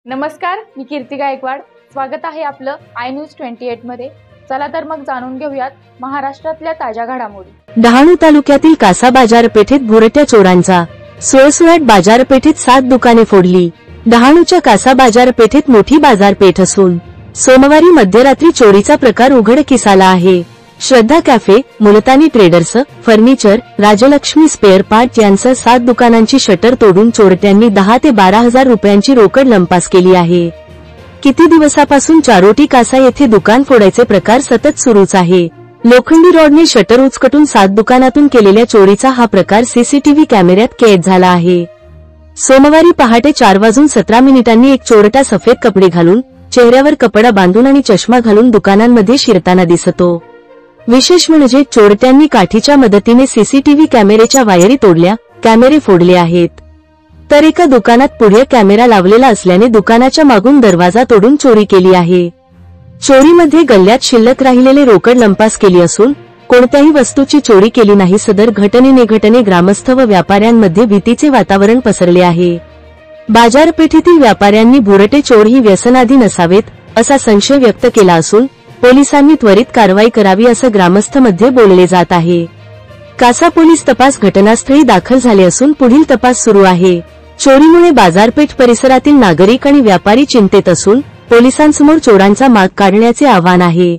नमस्कार, मी कीर्ती गायकवाड। स्वागत आहे आपलं आय न्यूज 28 मध्ये। चला तर मग जाणून घेऊयात महाराष्ट्रातल्या ताज्या घडामोडी। डहाणू तालुक्यातील कासा बाजारपेठेत भुरट्या चोरांचा सुळसुळाट। बाजारपेठेत 7 दुकाने फोडली। डहाणूच्या कासा बाजारपेठेत मोठी बाजारपेठ असून सोमवारी मध्यरात्री चोरीचा प्रकार उघडकीस आला आहे। Shraddha café, Multani traders, furniture, Rajlakshmi spare part यांसह 7 दुकानांची शटर तोडून चोरट्यांनी 10 ते 12 हजार रुपयांची रोकड लंपास केली आहे। किती दिवसापासून चारोटी कासा येथे दुकान फोडायचे प्रकार सतत सुरूच आहे। लोखंडी रॉडने शटर उचकटून 7 दुकानातून केलेल्या चोरीचा हा प्रकार सीसीटीव्ही कॅमेऱ्यात कैद झाला आहे। सोमवारी पहाटे 4:17 एक चोरटा सफेद कपडे घालून, चेहऱ्यावर कपडा बांधून आणि चष्मा घालून दुकानांमध्ये शिरताना दिसतो। विशेष म्हणजे चोरट्यांनी काठीच्या मदतीने सीसीटीव्ही कॅमेऱ्याच्या वायरी तोडल्या, कॅमेरे फोडले आहेत। तर एका दुकानात पुढे कॅमेरा लावलेला असल्याने दुकानाच्या मागून दरवाजा तोडून चोरी केली आहे। चोरीमध्ये गल्ल्यात शिल्लक राहिलेले रोकड लंपास केली असून कोणत्याही वस्तूची चोरी केली नाही। सदर घटनेने ग्रामस्थ व व्यापाऱ्यांमध्ये भीतीचे वातावरण पसरले आहे। बाजारपेठेतील व्यापाऱ्यांनी भुरटे चोर ही व्यसनाधी नसावेत असा संशय व्यक्त केला असून पोलिसांनी त्वरित कारवाई करावी असं ग्रामस्थमध्ये बोलले जात आहे। कासा पोलीस तपास घटनास्थळी दाखल झाले असून पुढील तपास सुरू आहे। चोरीमुळे बाजारपेठ परिसरातील नागरिक आणि व्यापारी चिंतेत असून पोलिसांसमोर चोरांचा माग काढण्याचे आवाहन आहे।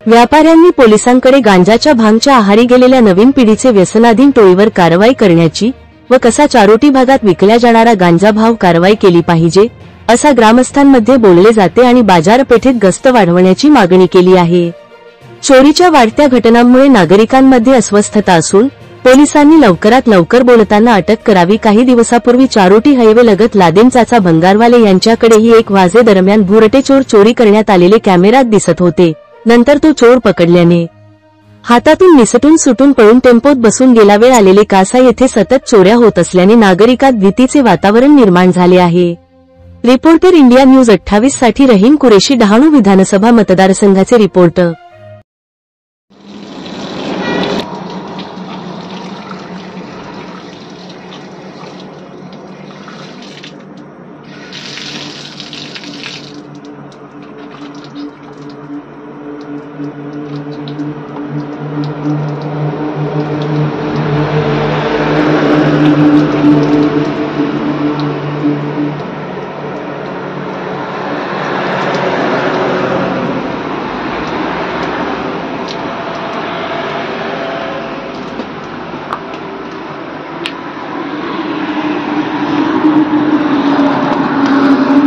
व्यापाऱ्यांनी पोलिसांकडे गांजाच्या भांगच्या आहारी गेलेल्या नवीन पिढीचे व्यसनाधीन टोळीवर कारवाई करण्याची व कसा चारोटी भागात विकल्या जाणारा गांजा भाव कारवाई केली पाहिजे असा ग्रामस्थांमध्ये बोलले जाते आणि बाजारपेठेत गस्त वाढवण्याची मागणी केली आहे। चोरीच्या वाढत्या घटनांमुळे नागरिकांमध्ये अस्वस्थता असून पोलिसांनी लवकरात लवकर बोलताना अटक करावी। काही दिवसापूर्वी चारोटी हायवे लगत लादेन चाचा भंगारवाले यांच्याकडेही 1 वाजेदरम्यान भुरटे चोर चोरी करण्यात आलेले कॅमेऱ्यात दिसत होते। नंतर तो चोर पकडल्याने हातातून निसटून सुटून पळून टेम्पोत बसून गेला। वेळ आलेले कासा येथे सतत चोऱ्या होत असल्याने नागरिकात भीतीचे वातावरण निर्माण झाले आहे। रिपोर्टर इंडिया न्यूज 28 साठी रहीम कुरेशी, डहाणू विधानसभा मतदारसंघाचे रिपोर्टर।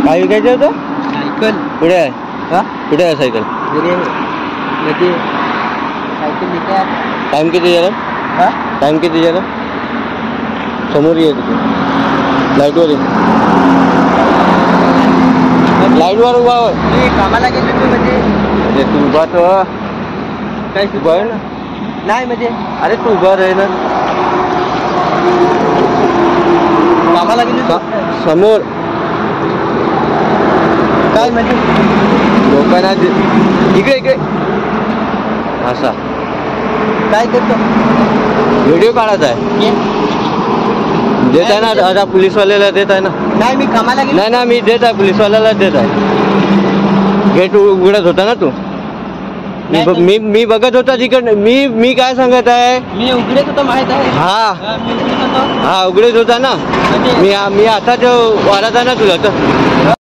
काय विकायचं होतं? सायकल पुढे आहे। पुढे आहे सायकल। टाइम किती झाला? टाइम किती झाला? समोर ये तिथे लाईटवर ये। लाईटवर उभा हो। कामाला गेले तू म्हणजे तू उभा तो काय उभा आहे ना? नाही म्हणजे अरे तू उभा राही ना। कामाला गेले समोर काय म्हणजे लोकांना इकडे इकडे असा काय करतो? व्हिडिओ काढत आहे। देत आहे ना आता पोलीसवाल्याला देत आहे ना? नाही मी कामाला गेलो नाही ना, मी देत आहे पोलीसवाल्याला देत आहे। गेट उघडत होता ना तू? मी बघत होता तिकडे। मी काय सांगत आहे? मी उघडत होता माहित आहे। हा उघडत होता ना। मी आता वाढत आहे ना तुला तर